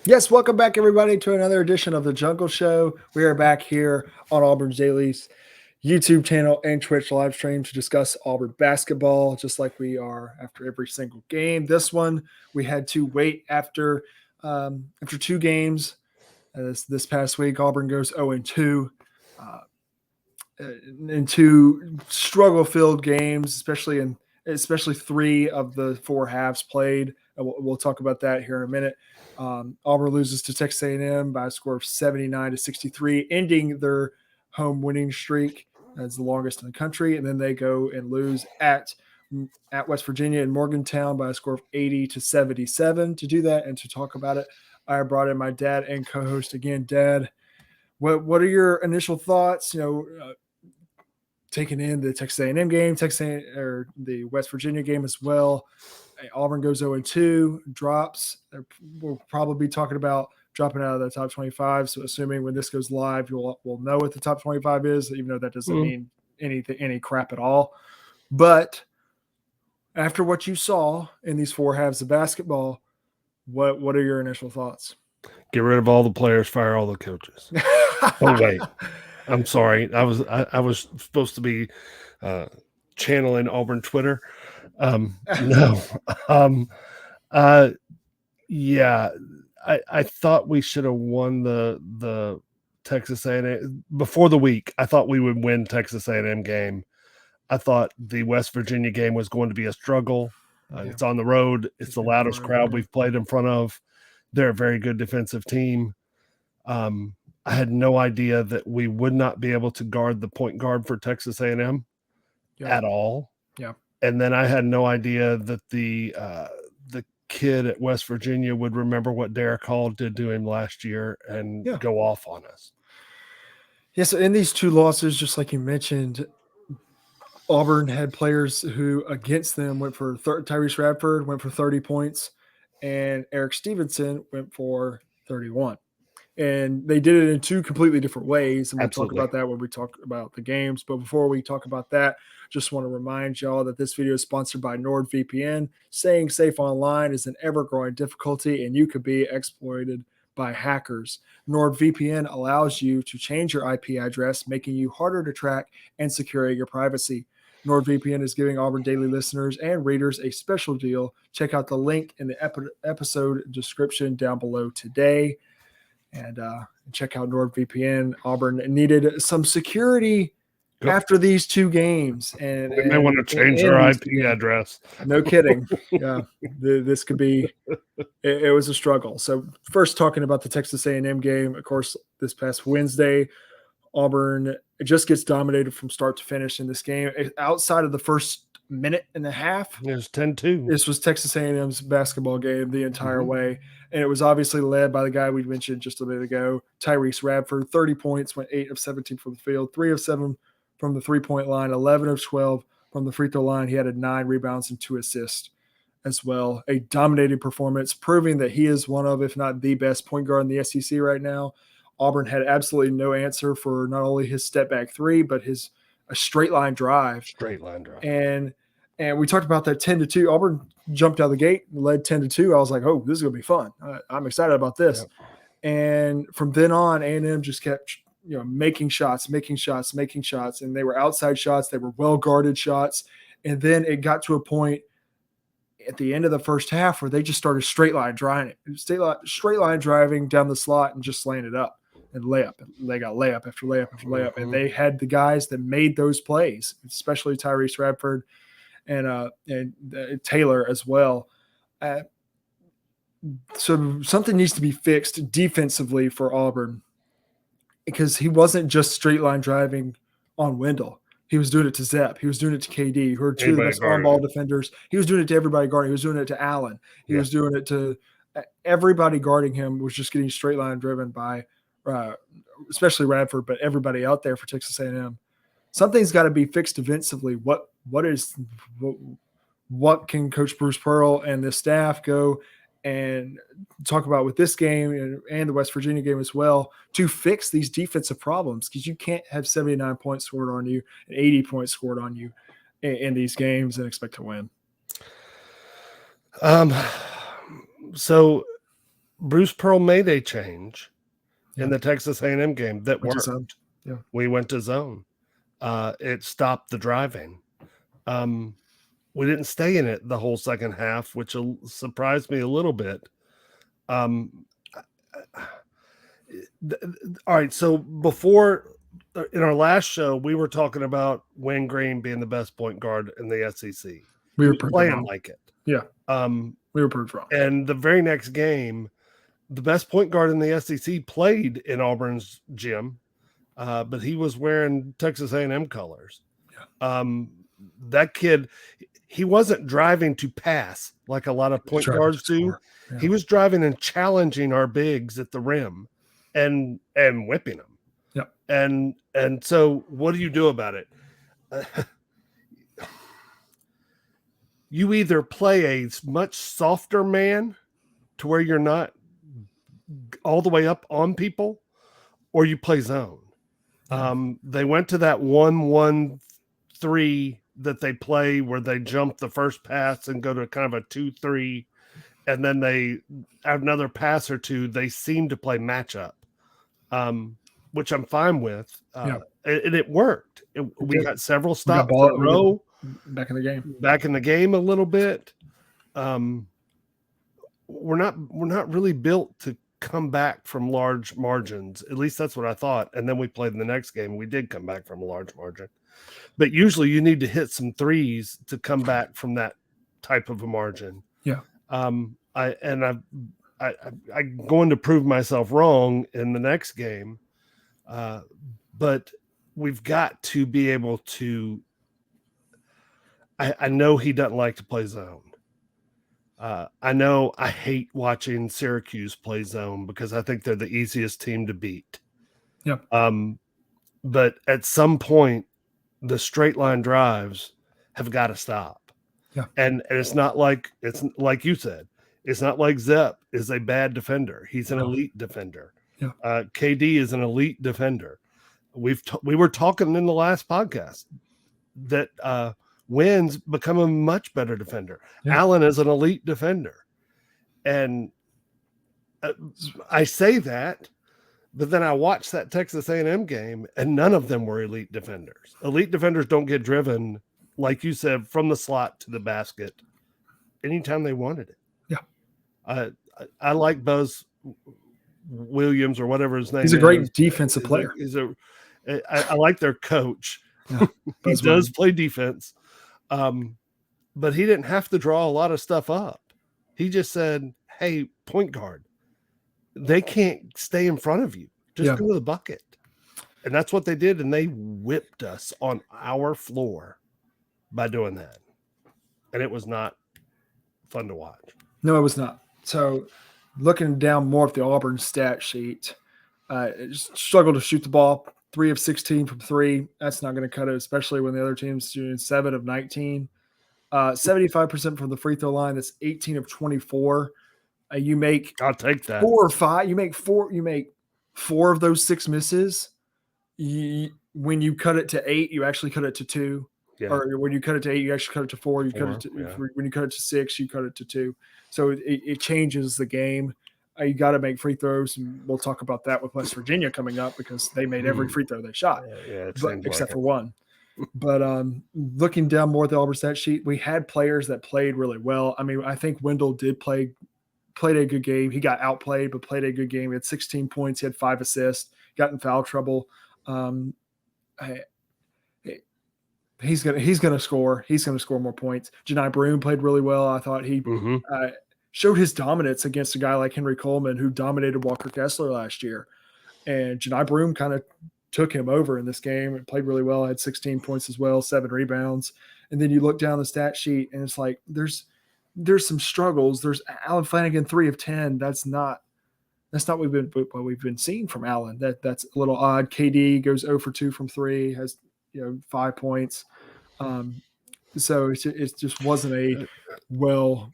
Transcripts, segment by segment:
Yes, welcome back, everybody, to another edition of the Jungle Show. We are back here on Auburn's Daily's YouTube channel and Twitch live stream to discuss Auburn basketball, just like we are after every single game. This one we had to wait after two games. This past week, Auburn goes 0-2 uh, in two struggle-filled games, especially three of the four halves played. We'll talk about that here in a minute. Auburn loses to Texas A&M by a score of 79-63, ending their home winning streak. That's the longest in the country. And then they go and lose at West Virginia in Morgantown by a score of 80-77. To do that and to talk about it, I brought in my dad and co-host again. Dad, what are your initial thoughts? Taking in the Texas A&M game, or the West Virginia game as well. Auburn goes 0-2, drops. We'll probably be talking about dropping out of the top 25. So assuming when this goes live, we'll know what the top 25 is, even though that doesn't mean any crap at all. But after what you saw in these four halves of basketball, what are your initial thoughts? Get rid of all the players, fire all the coaches. Oh wait, I'm sorry. I was supposed to be channeling Auburn Twitter. No. Yeah. I thought we should have won the Texas A&M before the week. I thought we would win Texas A&M game. I thought the West Virginia game was going to be a struggle. It's on the road. It's the loudest crowd we've played in front of. They're a very good defensive team. I had no idea that we would not be able to guard the point guard for Texas A&M at all. Yeah. And then I had no idea that the kid at West Virginia would remember what Derek Hall did to him last year and go off on us. Yes, in these two losses, just like you mentioned, Auburn had players who against them went for Tyrese Radford went for 30 points, and Eric Stevenson went for 31. And they did it in two completely different ways. And we'll talk about that when we talk about the games. But before we talk about that, just want to remind y'all that this video is sponsored by NordVPN. Staying safe online is an ever-growing difficulty, and you could be exploited by hackers. NordVPN allows you to change your IP address, making you harder to track and secure your privacy. NordVPN is giving Auburn Daily listeners and readers a special deal. Check out the link in the episode description down below today. And check out NordVPN. Auburn needed some security after these two games. And we may want to change our IP address. No kidding. Yeah, this could be – it was a struggle. So first talking about the Texas A&M game, of course, this past Wednesday, Auburn just gets dominated from start to finish in this game. Outside of the first minute and a half, it was 10-2. This was Texas A&M's basketball game the entire way, and it was obviously led by the guy we mentioned just a minute ago, Tyrese Radford. 30 points, went 8 of 17 from the field, 3 of 7 from the three-point line, 11 of 12 from the free throw line. He had 9 rebounds and 2 assists as well. A dominating performance, proving that he is one of, if not the best point guard in the SEC right now. Auburn had absolutely no answer for not only his step-back three, but a straight-line drive. And we talked about that 10-2. Auburn jumped out of the gate and led 10-2. I was like, oh, this is going to be fun. I'm excited about this. Yep. And from then on, A&M just kept making shots. And they were outside shots. They were well-guarded shots. And then it got to a point at the end of the first half where they just started straight line driving down the slot and just laying it up and layup. And they got layup after layup after layup. And they had the guys that made those plays, especially Tyrese Radford and Taylor as well. So something needs to be fixed defensively for Auburn, because he wasn't just straight line driving on Wendell. He was doing it to Zepp. He was doing it to KD, who are two of the best on-ball defenders. He was doing it to everybody guarding. He was doing it to Allen. He was doing it to everybody guarding him. Was just getting straight line driven by, especially Radford, but everybody out there for Texas A&M. Something's got to be fixed defensively. What can Coach Bruce Pearl and the staff go and talk about with this game and the West Virginia game as well to fix these defensive problems? Because you can't have 79 points scored on you and 80 points scored on you in these games and expect to win. So Bruce Pearl made a change Yeah. in the Texas A&M game that Went to worked. zone. Yeah. We went to zone. It stopped the driving. We didn't stay in it the whole second half, which surprised me a little bit. All right, so before in our last show, we were talking about Wayne Green being the best point guard in the SEC. We He were was proved playing wrong. like it. Yeah. We were proved wrong. And the very next game, the best point guard in the SEC played in Auburn's gym, but he was wearing Texas A&M colors. Yeah. That kid, he wasn't driving to pass like a lot of point guards do. Yeah. He was driving and challenging our bigs at the rim and whipping them. Yeah. And so what do you do about it? You either play a much softer man to where you're not all the way up on people, or you play zone. Yeah. They went to that 1-1-3 that they play where they jump the first pass and go to kind of a 2-3, and then they have another pass or two. They seem to play matchup, which I'm fine with. It worked. We got several stops in a row. Back in the game a little bit. We're not really built to come back from large margins. At least that's what I thought. And then we played in the next game. We did come back from a large margin, but usually you need to hit some threes to come back from that type of a margin. Yeah. I'm going to prove myself wrong in the next game. But we've got to be able to, I know he doesn't like to play zone. I know I hate watching Syracuse play zone because I think they're the easiest team to beat. Yeah. But at some point, the straight line drives have got to stop. Yeah. And it's not like you said, it's not like Zepp is a bad defender. He's an elite defender. Yeah. KD is an elite defender. We were talking in the last podcast that Wynn's become a much better defender. Yeah. Allen is an elite defender. And I say that, but then I watched that Texas A&M game and none of them were elite defenders. Elite defenders don't get driven, like you said, from the slot to the basket anytime they wanted it. Yeah. I like Buzz Williams or whatever his name is. He's a great defensive player. I like their coach. Yeah. He does play defense. But he didn't have to draw a lot of stuff up. He just said, hey, point guard, they can't stay in front of you. Just go to the bucket. And that's what they did. And they whipped us on our floor by doing that. And it was not fun to watch. No, it was not. So looking down more at the Auburn stat sheet, struggled to shoot the ball. 3 of 16 from 3. That's not going to cut it, especially when the other team's shooting 7 of 19. 75% from the free throw line. That's 18 of 24. You make I'll take that 4 or 5. You make 4 of those 6 misses. When you cut it to 8, you actually cut it to 2. Yeah. Or when you cut it to 8, you actually cut it to 4. You cut it to when you cut it to 6, you cut it to 2. So it changes the game. You got to make free throws, and we'll talk about that with West Virginia coming up because they made every free throw they shot, except for one. But looking down more at the Auburn stat sheet, we had players that played really well. I mean, I think Wendell did played a good game. He got outplayed, but played a good game. He had 16 points. He had 5 assists. Got in foul trouble. He's gonna score. He's gonna score more points. Janai Broom played really well. I thought he showed his dominance against a guy like Henry Coleman, who dominated Walker Kessler last year. And Janai Broom kind of took him over in this game and played really well. Had 16 points as well, 7 rebounds. And then you look down the stat sheet and it's like there's some struggles. There's Allen Flanagan, 3 of 10. That's not what we've been seeing from Allen. That's a little odd. KD goes 0 for 2 from 3, has 5 points. So it just wasn't a well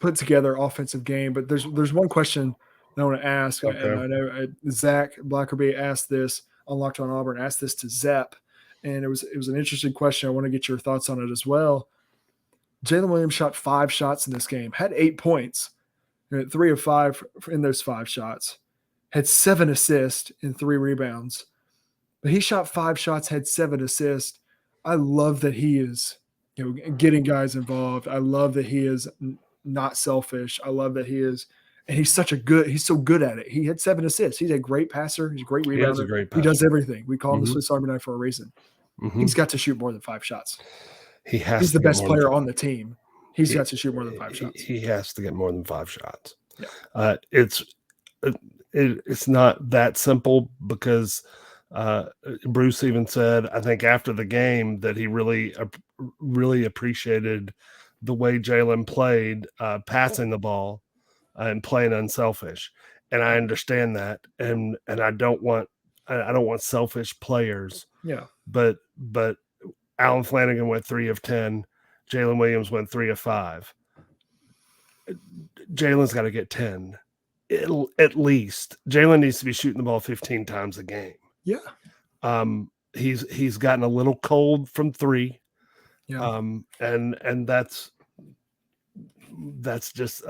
put together offensive game. But there's one question that I want to ask. Okay. And I know Zach Blackerby asked this on Locked On Auburn, asked this to Zepp, and it was an interesting question. I want to get your thoughts on it as well. Jalen Williams shot 5 shots in this game, had 8 points, 3 of 5 in those 5 shots, had 7 assists and 3 rebounds. But he shot 5 shots, had 7 assists. I love that he is, getting guys involved. I love that he is not selfish. I love that and he's so good at it. He had 7 assists. He's a great passer. He's a great rebounder. He is a great He does passer. everything. We call him the Mhm. Swiss Army knife for a reason. Mhm. He's got to shoot more than 5 shots. He has He's to the get best more than player five. on the team. He's got to shoot more than 5 shots. He has to get more than 5 shots. Yeah. It's not that simple because Bruce even said, I think after the game, that he really appreciated the way Jalen played, passing the ball and playing unselfish. And I understand that, and I don't want selfish players. Yeah. But Alan Flanagan went 3 of 10. Jalen Williams went 3 of 5. Jalen's got to get 10. At least. Jalen needs to be shooting the ball 15 times a game. Yeah. He's gotten a little cold from 3. Yeah. And that's just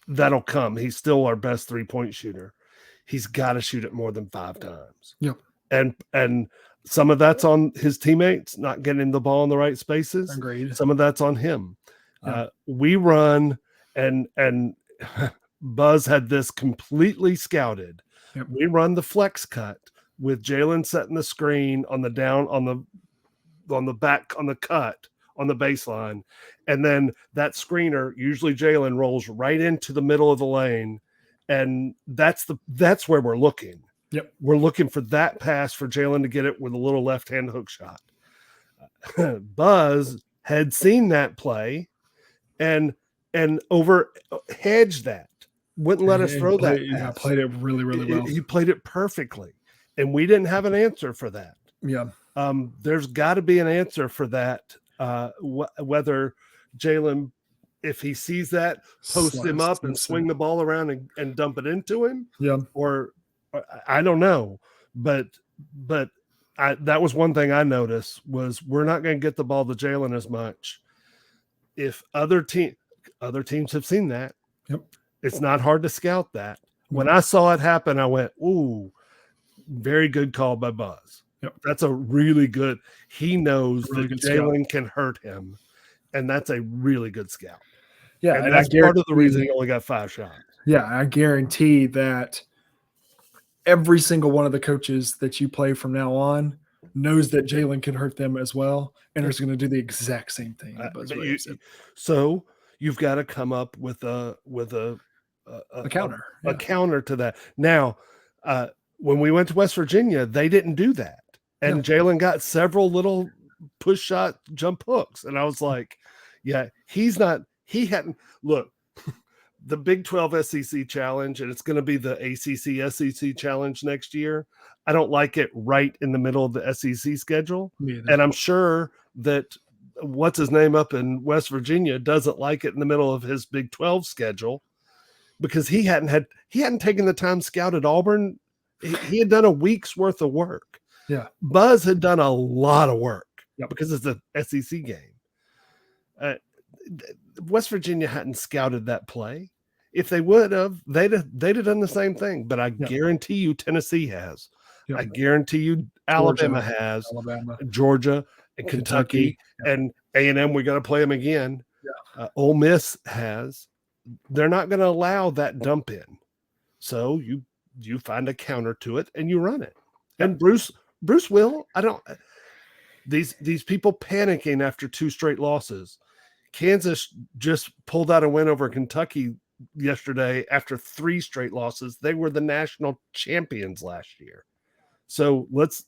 that'll come. He's still our best 3-point shooter. He's got to shoot it more than 5 times. Yep. And some of that's on his teammates not getting the ball in the right spaces. Agreed. Some of that's on him. Yeah. We run and Buzz had this completely scouted. Yep. We run the flex cut with Jalen setting the screen on the back on the cut on the baseline, and then that screener, usually Jalen, rolls right into the middle of the lane, and that's where we're looking. Yep. We're looking for that pass for Jalen to get it with a little left-hand hook shot. Buzz had seen that play and over hedged that. Wouldn't let us throw that pass. Yeah, played it really, really well. He played it perfectly, and we didn't have an answer for that. Yeah. There's got to be an answer for that. Whether Jalen, if he sees that, post him up and swing the ball around and dump it into him. Yeah. Or I don't know, but that was one thing I noticed was we're not going to get the ball to Jalen as much. If other teams have seen that, yep, it's not hard to scout that. When I saw it happen, I went, "Ooh, very good call by Buzz." Yep. That's a really good. He knows really that Jalen can hurt him, and that's a really good scout. Yeah, and that's part of the reason he only got 5 shots. Yeah, I guarantee that every single one of the coaches that you play from now on knows that Jalen can hurt them as well, and is going to do the exact same thing. So you've got to come up with a counter, a counter to that. Now, when we went to West Virginia, they didn't do that, and Jalen got several little push shot jump hooks, and I was like, "Yeah, he hadn't look." The Big 12 SEC challenge, and it's going to be the ACC SEC challenge next year. I don't like it right in the middle of the SEC schedule. And I'm sure that what's his name up in West Virginia doesn't like it in the middle of his Big 12 schedule because he hadn't taken the time scouted Auburn. He had done a week's worth of work. Yeah. Buzz had done a lot of work because it's a SEC game. West Virginia hadn't scouted that play. If they would have, they'd have done the same thing. But I guarantee you Tennessee has. Yep. I guarantee you Alabama has. Georgia and Kentucky. And A&M, we got to play them again. Yeah. Ole Miss has. They're not going to allow that dump in. So you find a counter to it and you run it. Yep. And Bruce will. These people panicking after 2 straight losses. Kansas just pulled out a win over Kentucky yesterday after 3 straight losses. They were the national champions last year. So let's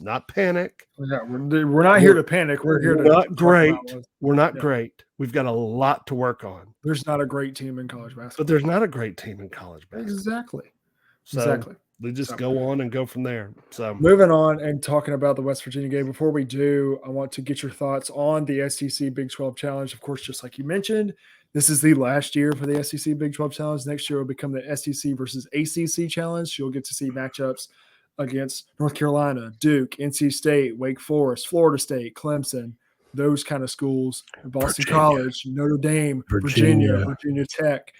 not panic. Yeah, we're not here to panic. We're here to not great. We're not great. We've got a lot to work on. There's not a great team in college basketball. But there's not a great team in college basketball. Exactly. We just go on and go from there. So moving on and talking about the West Virginia game. Before we do, I want to get your thoughts on the SEC Big 12 Challenge. Of course, just like you mentioned, this is the last year for the SEC Big 12 Challenge. Next year will become the SEC versus ACC Challenge. You'll get to see matchups against North Carolina, Duke, NC State, Wake Forest, Florida State, Clemson, those kind of schools, Boston Virginia. College, Notre Dame, Virginia Tech.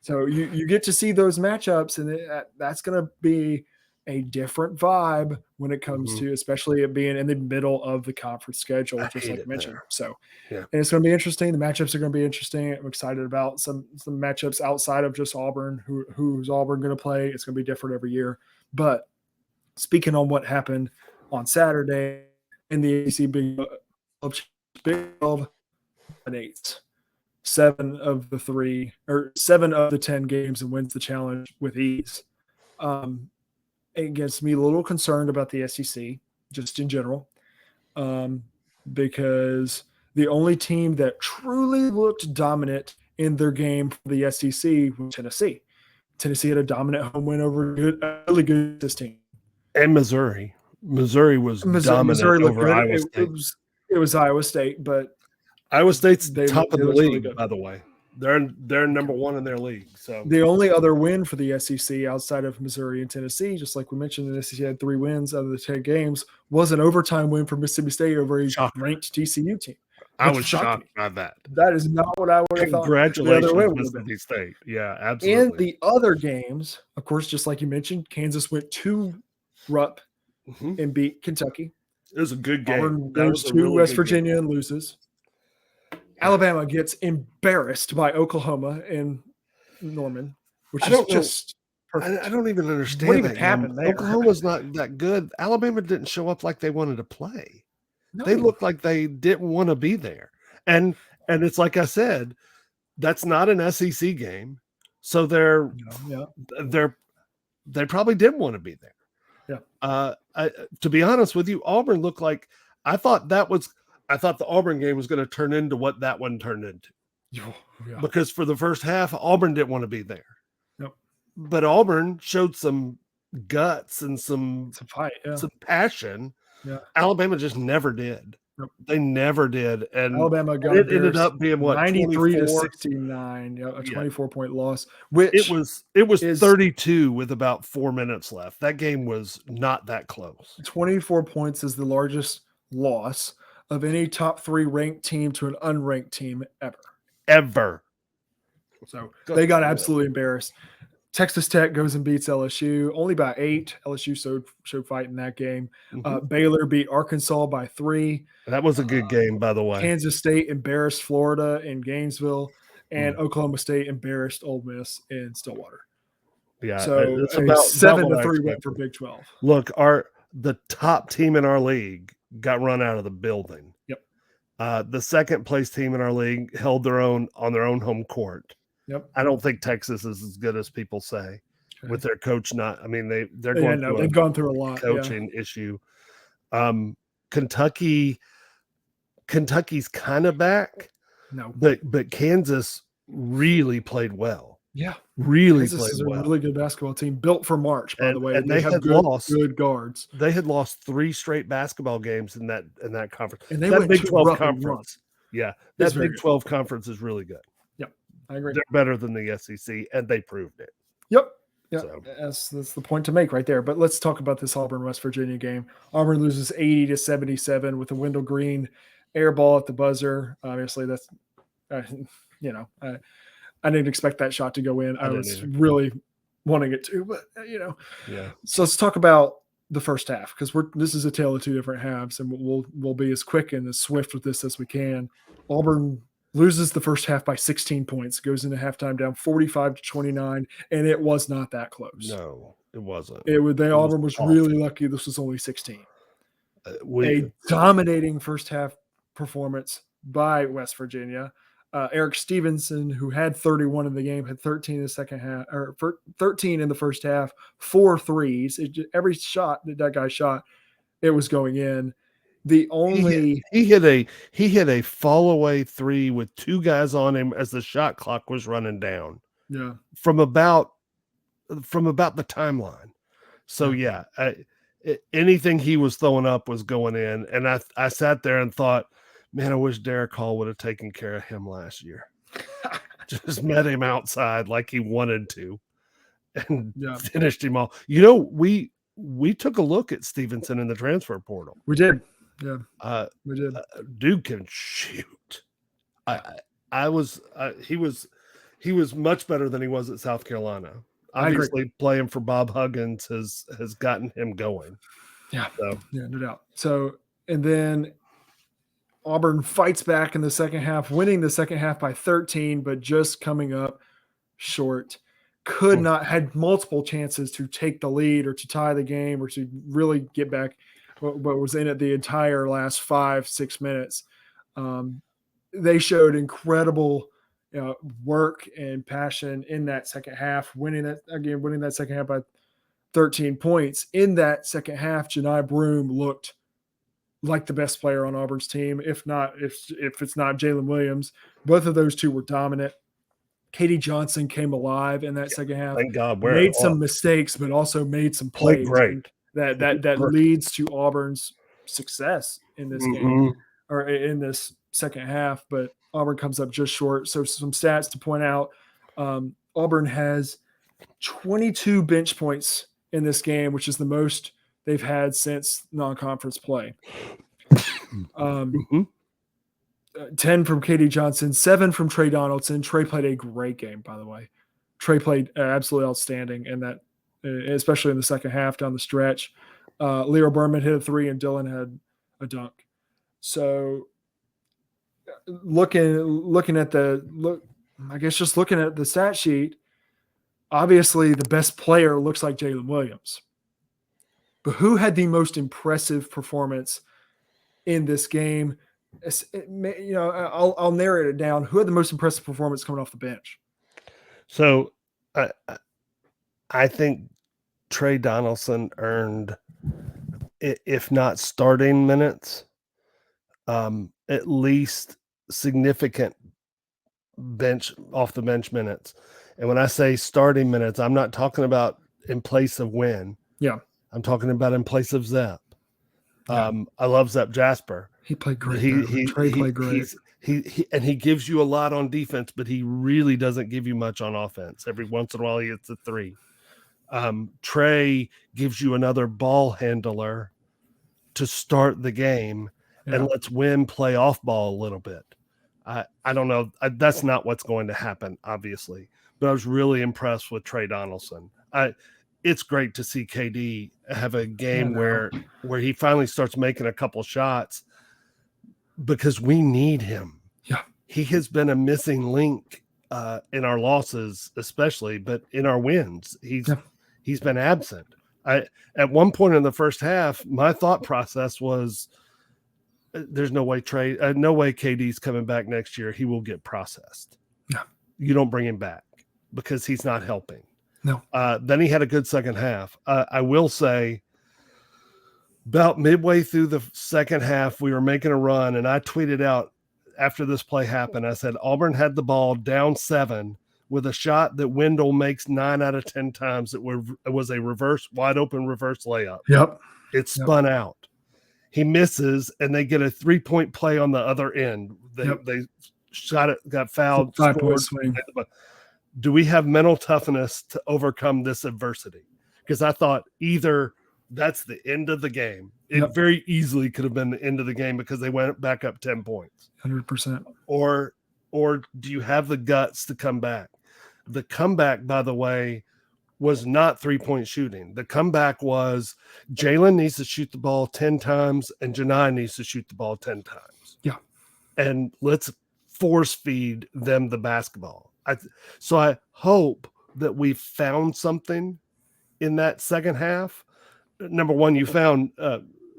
So you get to see those matchups, and that's going to be a different vibe when it comes to, especially it being in the middle of the conference schedule, just like I mentioned. There. So, yeah. And it's going to be interesting. The matchups are going to be interesting. I'm excited about some matchups outside of just Auburn. Who's Auburn going to play? It's going to be different every year. But speaking on what happened on Saturday in the ACC Big 12 dominates 7 of the 10 games and wins the challenge with ease. It gets me a little concerned about the SEC just in general, because the only team that truly looked dominant in their game for the SEC was Tennessee. Tennessee had a dominant home win over a really good this team. And Missouri. Missouri was dominant Missouri over good. Iowa State. It was Iowa State, but Iowa State's top of the league, really by the way. They're number one in their league. So the only other win for the SEC outside of Missouri and Tennessee, just like we mentioned, the SEC had 3 wins out of the 10 games, was an overtime win for Mississippi State over a ranked TCU team. I was shocked by that. That is not what I would have thought. Congratulations, Mississippi State. Yeah, absolutely. And the other games, of course, just like you mentioned, Kansas went to Rupp and beat Kentucky. It was a good game. Auburn goes to West Virginia and loses. Alabama gets embarrassed by Oklahoma and Norman, which is just perfect. I don't even understand what even happened there. Oklahoma's not that good. Alabama didn't show up like they wanted to play. No. They looked like they didn't want to be there. And it's like I said, that's not an SEC game. So they probably didn't want to be there. Yeah. To be honest with you, Auburn looked like I thought the Auburn game was going to turn into what that one turned into. Yeah. Because for the first half, Auburn didn't want to be there. Nope. But Auburn showed some guts and some fight, some passion. Yeah. Alabama just never did. Nope. They never did. And Alabama got it ended up being what 93 to 69, a 24-point loss. Which it was 32 with about 4 minutes left. That game was not that close. 24 points is the largest loss of any top 3 ranked team to an unranked team ever. So they got absolutely embarrassed. Texas Tech goes and beats LSU only by 8. LSU showed fight in that game. Baylor beat Arkansas by 3. That was a good game, by the way. Kansas State embarrassed Florida in Gainesville, and Oklahoma State embarrassed Ole Miss in Stillwater. Yeah, so it's about 7-3 win for Big 12. Look, the top team in our league got run out of the building. Yep. The second place team in our league held their own on their own home court. Yep. I don't think Texas is as good as people say with their coach. They've gone through a lot coaching issue. Kentucky's kind of back. No, but Kansas really played well. Yeah, really Kansas played is a well. really good basketball team built for March. By the way, and they had good guards. They had lost 3 straight basketball games in that conference. And they that went Big to 12 conference. Yeah, that Big 12 conference is really good. I agree. They're better than the SEC, and they proved it. Yep. So. That's the point to make right there. But let's talk about this Auburn-West Virginia game. Auburn loses 80 to 77 with a Wendell Green air ball at the buzzer. Obviously, that's I didn't expect that shot to go in. I was really wanting it to, but Yeah. So let's talk about the first half, because this is a tale of 2 different halves, and we'll be as quick and as swift with this as we can. Auburn loses the first half by 16 points, goes into halftime down 45 to 29, and it was not that close. No, it wasn't. Auburn was really lucky this was only 16. A dominating first half performance by West Virginia. Eric Stevenson, who had 31 in the game, had 13 in the second half, or 13 in the first half, 4 threes. Every shot that guy shot, it was going in. The only he hit a fall away 3 with 2 guys on him as the shot clock was running down. Yeah, from about the timeline. So anything he was throwing up was going in, and I sat there and thought, man, I wish Derek Hall would have taken care of him last year. Just met him outside like he wanted to, and finished him all. We took a look at Stevenson in the transfer portal. We did. Yeah, we did. Dude can shoot. Yeah. He was much better than he was at South Carolina. I agree. Obviously, playing for Bob Huggins has gotten him going. Yeah, So yeah, no doubt. So, and then Auburn fights back in the second half, winning the second half by 13, but just coming up short. Could not had multiple chances to take the lead or to tie the game or to really get back, but was in it the entire last 5-6 minutes. They showed incredible work and passion in that second half, winning that second half by 13 points. In that second half, Janai Broome looked like the best player on Auburn's team, if it's not Jalen Williams. Both of those two were dominant. Katie Johnson came alive in that second half. thank God, Made some mistakes, but also made some plays. great. That leads to Auburn's success in this game or in this second half. But Auburn comes up just short. So some stats to point out: Auburn has 22 bench points in this game, which is the most they've had since non-conference play. 10 from Katie Johnson, 7 from Trey Donaldson. Trey played a great game, by the way. Trey played absolutely outstanding in that, especially in the second half down the stretch. Leo Berman hit a 3 and Dylan had a dunk. So looking at the stat sheet, obviously the best player looks like Jalen Williams. But who had the most impressive performance in this game? I'll narrate it down. Who had the most impressive performance coming off the bench? So I think Trey Donaldson earned, if not starting minutes, at least significant off the bench minutes. And when I say starting minutes, I'm not talking about in place of Wynn. Yeah. I'm talking about in place of Zepp. Yeah. I love Zepp Jasper. He played great. Trey played great. He gives you a lot on defense, but he really doesn't give you much on offense. Every once in a while, he hits a 3. Trey gives you another ball handler to start the game and lets Wynn play off ball a little bit. I don't know. That's not what's going to happen, obviously. But I was really impressed with Trey Donaldson. It's great to see KD have a game where he finally starts making a couple shots because we need him. Yeah. He has been a missing link in our losses, especially, but in our wins, he's been absent. At one point in the first half, my thought process was there's no way KD's coming back next year. He will get processed. Yeah. You don't bring him back because he's not helping. No. Then he had a good second half. I will say about midway through the second half, we were making a run, and I tweeted out after this play happened, I said, Auburn had the ball down 7 with a shot that Wendell makes 9 out of 10 times. It was a wide open reverse layup. Yep. It spun out. He misses, and they get a 3-point play on the other end. They shot it, got fouled. 5-point swing. Do we have mental toughness to overcome this adversity? Because I thought either that's the end of the game. It very easily could have been the end of the game because they went back up 10 points. 100%. Or do you have the guts to come back? The comeback, by the way, was not 3-point shooting. The comeback was Jalen needs to shoot the ball 10 times and Janai needs to shoot the ball 10 times. Yeah. And let's force feed them the basketball. So I hope that we found something in that second half. Number one, you found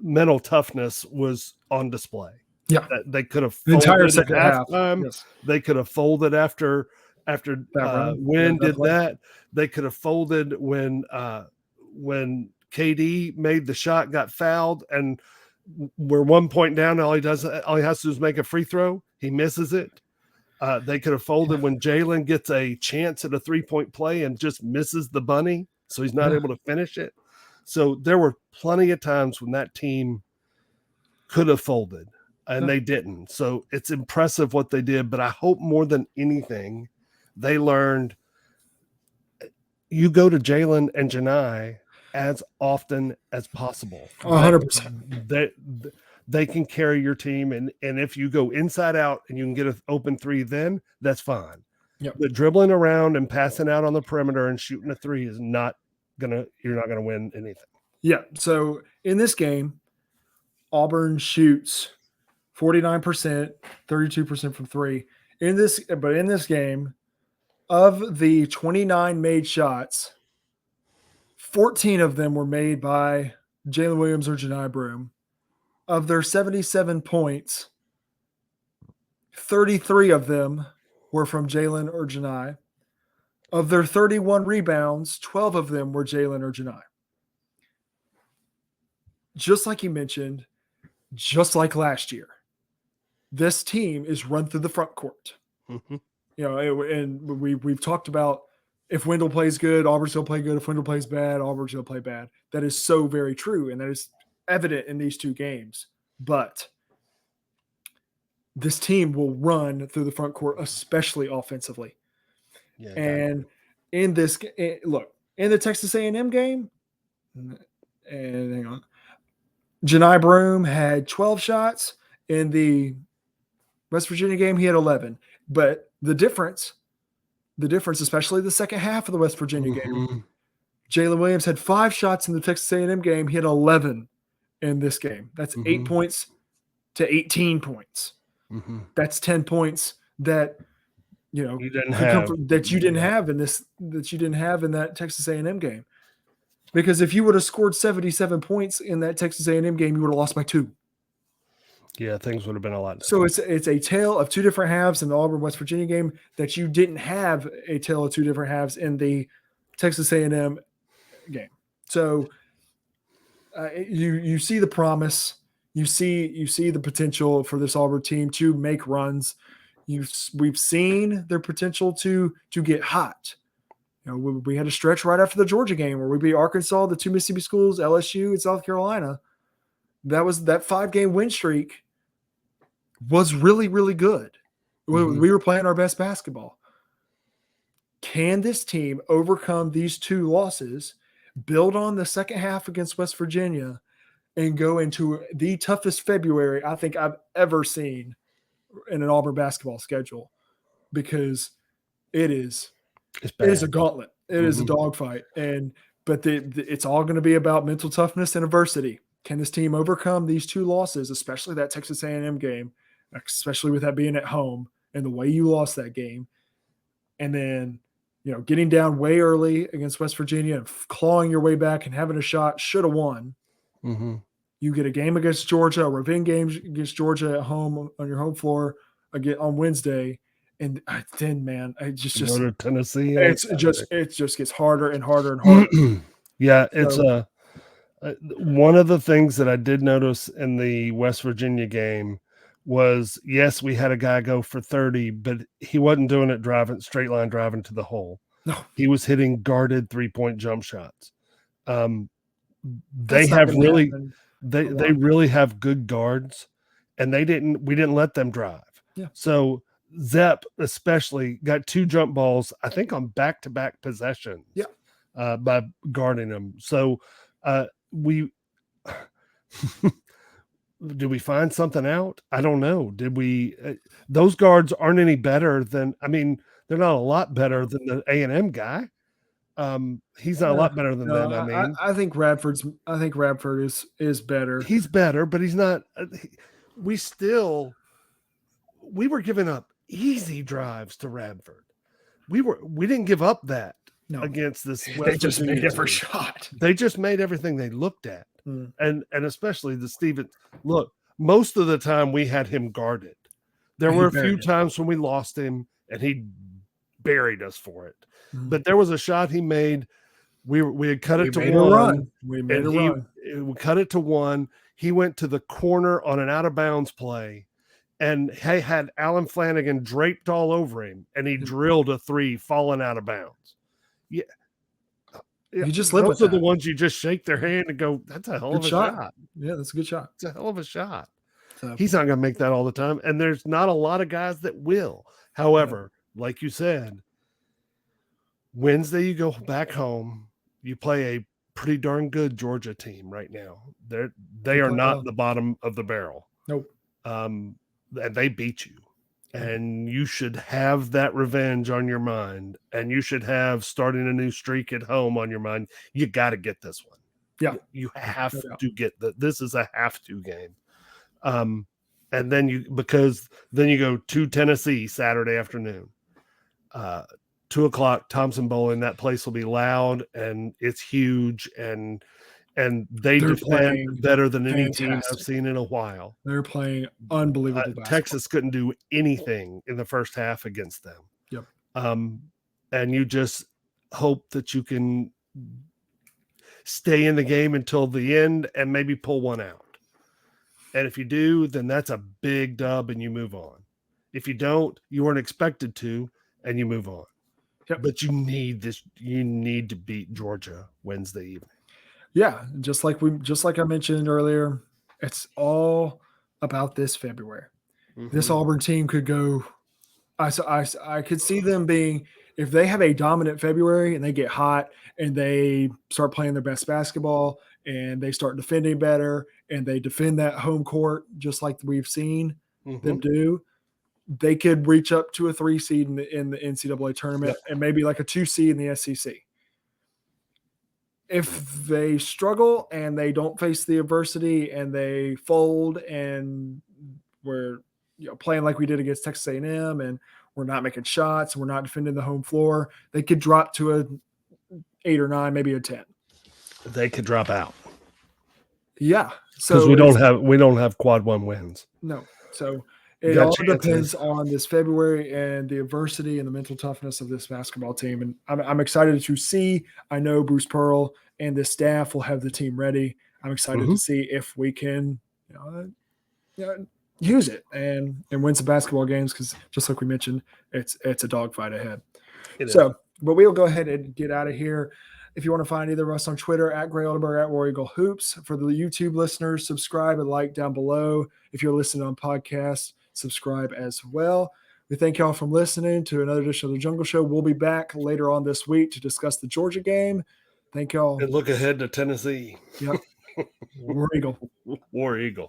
mental toughness was on display. Yeah, they could have the entire second half. Yes. They could have folded after Wynn did that. They could have folded when KD made the shot, got fouled, and we're 1 point down. All he has to do is make a free throw. He misses it. They could have folded when Jalen gets a chance at a 3-point play and just misses the bunny, so he's not able to finish it. So there were plenty of times when that team could have folded, and they didn't. So it's impressive what they did, but I hope more than anything they learned you go to Jalen and Janai as often as possible. 100%. they can carry your team. And if you go inside out and you can get an open three, then that's fine. Yep. But dribbling around and passing out on the perimeter and shooting a three is not you're not gonna win anything. Yeah. So in this game, Auburn shoots 49%, 32% from three. In this game, of the 29 made shots, 14 of them were made by Jalen Williams or Janai Broome. Of their 77 points, 33 of them were from Jalen or Janai. Of their 31 rebounds, 12 of them were Jalen or Janai. Just like you mentioned, just like last year, this team is run through the front court. Mm-hmm. You know, and we've talked about if Wendell plays good, Auburn's going to play good. If Wendell plays bad, Auburn's going to play bad. That is so very true, and that is evident in these two games. But this team will run through the front court, especially offensively. Yeah, and in this look, in the Texas A&M game, and hang on, Janai Broome had 12 shots. In the West Virginia game, he had 11. But the difference, especially the second half of the West Virginia game, Jalen Williams had 5 shots in the Texas A&M game. He had 11 in this game. That's 8 points to 18 points. That's 10 points that you didn't have in that Texas A&M game. Because if you would have scored 77 points in that Texas A&M game, you would have lost by 2. Yeah, things would have been a lot different. So it's a tale of 2 different halves in the Auburn West Virginia game that you didn't have a tale of 2 different halves in the Texas A&M game. So you see the promise, you see the potential for this Auburn team to make runs. We've seen their potential to get hot. We had a stretch right after the Georgia game where we beat Arkansas, the 2 Mississippi schools, LSU, and South Carolina. That 5-game win streak was really, really good. We were playing our best basketball. Can this team overcome these 2 losses, build on the second half against West Virginia, and go into the toughest February I think I've ever seen in an Auburn basketball schedule? Because it is a gauntlet. It is a dogfight. But it's all going to be about mental toughness and adversity. Can this team overcome these 2 losses, especially that Texas A&M game, especially with that being at home and the way you lost that game? And then, getting down way early against West Virginia and clawing your way back and having a shot, should have won. You get a game against Georgia, a revenge game against Georgia at home on your home floor again on Wednesday. And then, man, it just go to Tennessee. It just gets harder and harder and harder. Yeah, it's one of the things that I did notice in the West Virginia game was, yes, we had a guy go for 30, but he wasn't doing it straight line driving to the hole. No, he was hitting guarded 3-point jump shots. They really have good guards, and we didn't let them drive. Yeah. So Zepp especially got 2 jump balls, I think, on back-to-back possessions. Yeah. By guarding them. So did we find something out? I don't know. Did we? Those guards aren't any better than. I mean, they're not a lot better than the A&M guy. He's not a lot better than them. I think Radford is better. He's better, but he's not. We were giving up easy drives to Radford. We didn't give up that against this. They just made every shot. They just made everything they looked at. And especially the Stevens. Look, most of the time we had him guarded. There were a few times when we lost him and he buried us for it. But there was a shot he made. We had cut it to 1. We made a run. We cut it to 1. He went to the corner on an out of bounds play, and he had Alan Flanagan draped all over him, and he drilled a 3 falling out of bounds. Yeah. You just live with those are the ones you just shake their hand and go, that's a hell of a shot. Yeah, that's a good shot. It's a hell of a shot. So, he's not going to make that all the time. And there's not a lot of guys that will. However, like you said, Wednesday you go back home, you play a pretty darn good Georgia team right now. They They are play not well. the bottom of the barrel. Nope. And they beat you. And you should have that revenge on your mind, and you should have starting a new streak at home on your mind. You got to get this one. Yeah. You have No to get that. This is a have to game. And then because then you go to Tennessee Saturday afternoon, 2:00 Thompson Bowling. That place will be loud and it's huge, and they They're defend playing better than any team I've fantastic. seen in a while. They're playing unbelievable basketball. Texas couldn't do anything in the first half against them. Yep. And you just hope that you can stay in the game until the end and maybe pull one out. And if you do, then that's a big dub and you move on. If you don't, you weren't expected to, and you move on. Yep. But you need to beat Georgia Wednesday evening. Yeah, just like I mentioned earlier, it's all about this February. Mm-hmm. This Auburn team could go. I could see them being, if they have a dominant February and they get hot and they start playing their best basketball and they start defending better and they defend that home court just like we've seen them do, they could reach up to a 3 seed in the NCAA tournament and maybe like a 2 seed in the SEC. If they struggle and they don't face the adversity and they fold and we're playing like we did against Texas A&M and we're not making shots and we're not defending the home floor, they could drop to a 8 or 9, maybe a 10. They could drop out. Yeah. Because we don't have quad 1 wins. No. So it all depends on this February and the adversity and the mental toughness of this basketball team. And I'm excited to see. I know Bruce Pearl and the staff will have the team ready. I'm excited to see if we can use it and win some basketball games, because just like we mentioned, it's a dogfight ahead. But we'll go ahead and get out of here. If you want to find either of us on Twitter, at Gray Oldenburg, at War Eagle Hoops. For the YouTube listeners, subscribe and like down below. If you're listening on podcasts, subscribe as well. We thank y'all for listening to another edition of the Jungle Show. We'll be back later on this week to discuss the Georgia game. Thank y'all. And look ahead to Tennessee. Yep. War Eagle. War Eagle.